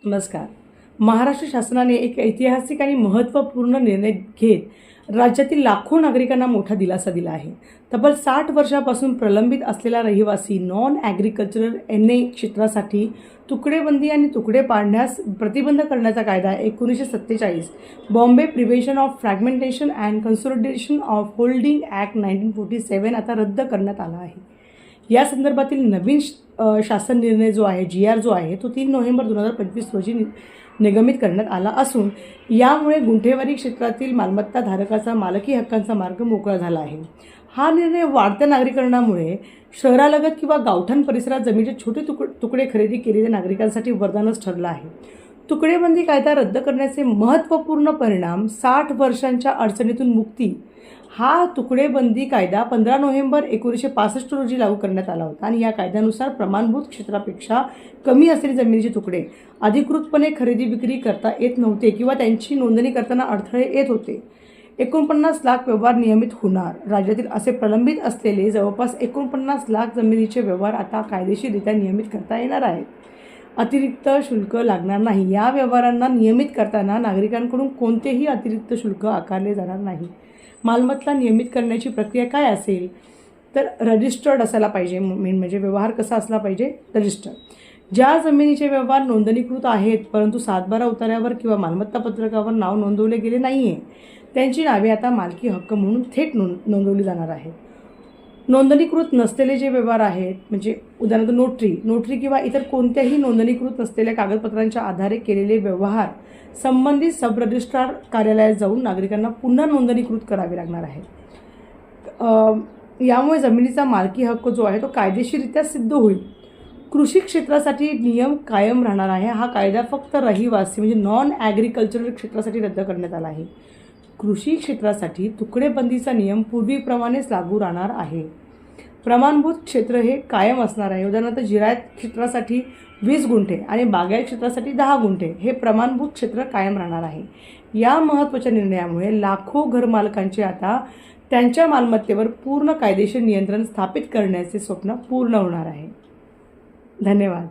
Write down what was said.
नमस्कार. महाराष्ट्र शासनाने एक ऐतिहासिक आणि महत्त्वपूर्ण निर्णय घेत राज्यातील लाखो नागरिकांना मोठा दिलासा दिला आहे. तब्बल 60 वर्षापासून प्रलंबित असलेला रहिवासी नॉन ॲग्रिकल्चरल NA क्षेत्रासाठी तुकडेबंदी आणि तुकडे पाडण्यास प्रतिबंध करण्याचा कायदा 1947 Bombay prevention of fragmentation and consolidation of holding act 1947 आता रद्द करण्यात आला आहे. या संदर्भातील नवीन शासन निर्णय जो आहे GR जो आहे तो 3 नोव्हेंबर 2025 रोजी निगमित करण्यात आला असून यामुळे गुंठेवारी क्षेत्रातील मालमत्ता धारकाचा मालकी हक्कांचा मार्ग मोकळा झाला आहे. हा निर्णय वाढत्या नागरीकरणामुळे शहरालगत किंवा गावठाण परिसरात जमिनीचे छोटे तुकडे खरेदी केलेल्या नागरिकांसाठी वरदानच ठरला आहे. तुकडेबंदी कायदा रद्द करण्याचे महत्त्वपूर्ण परिणाम 60 वर्षांच्या अडचणीतून मुक्ती. हा तुकडेबंदी कायदा 15 नोव्हेंबर 1965 रोजी लागू करण्यात आला होता आणि या कायद्यानुसार प्रमाणभूत क्षेत्रापेक्षा कमी असलेले जमिनीचे तुकडे अधिकृतपणे खरेदी विक्री करता येत नव्हते किंवा त्यांची नोंदणी करताना अडथळे येत होते. 49 लाख व्यवहार नियमित होणार. राज्यातील असे प्रलंबित असलेले जवळपास 49 लाख जमिनीचे व्यवहार आता कायदेशीररित्या नियमित करता येणार आहेत. अतिरिक्त शुल्क लागणार नाही. या व्यवहारांना नियमित करताना नागरिकांकडून कोणतेही अतिरिक्त शुल्क आकारले जाणार नाही. मालमत्ता नियमित करण्याची प्रक्रिया काय असेल तर रजिस्टर्ड असायला पाहिजे. मेन म्हणजे व्यवहार कसा असला पाहिजे, रजिस्टर्ड. ज्या जमिनीचे व्यवहार नोंदणीकृत आहेत परंतु 7/12 उतार्यावर किंवा मालमत्ता पत्रकावर नाव नोंदवले गेले नाही आहे त्यांची नावे आता मालकी हक्क म्हणून थेट नोंदवली जाणार आहेत. नोंदणीकृत नसलेले जे व्यवहार आहेत म्हणजे उदाहरणार्थ नोटरी किंवा इतर कोणत्याही नोंदणीकृत नसलेल्या कागदपत्रांच्या आधारे केलेले व्यवहार संबंधित सब रजिस्ट्रार कार्यालयात जाऊन नागरिकांना पुन्हा नोंदणीकृत करावे लागणार आहे. यामुळे जमिनीचा मालकी हक्क जो आहे तो कायदेशीररित्या सिद्ध होईल. कृषी क्षेत्रासाठी नियम कायम राहणार आहे. हा कायदा फक्त रहिवासी म्हणजे नॉन ॲग्रिकल्चरल क्षेत्रासाठी रद्द करण्यात आला आहे. कृषी क्षेत्रासाठी तुकडेबंदीचा नियम पूर्वीप्रमाणेच लागू राहणार आहे. प्रमाणभूत क्षेत्र हे कायम असणार आहे. उदाहरणार्थ जिरायत क्षेत्रासाठी 20 गुंठे आणि बागायत क्षेत्रासाठी 10 गुंठे हे प्रमाणभूत क्षेत्र कायम राहणार आहे. या महत्त्वाच्या निर्णयामुळे लाखो घरमालकांचे आता त्यांच्या मालमत्तेवर पूर्ण कायदेशीर नियंत्रण स्थापित करण्याचे स्वप्न पूर्ण होणार आहे. धन्यवाद.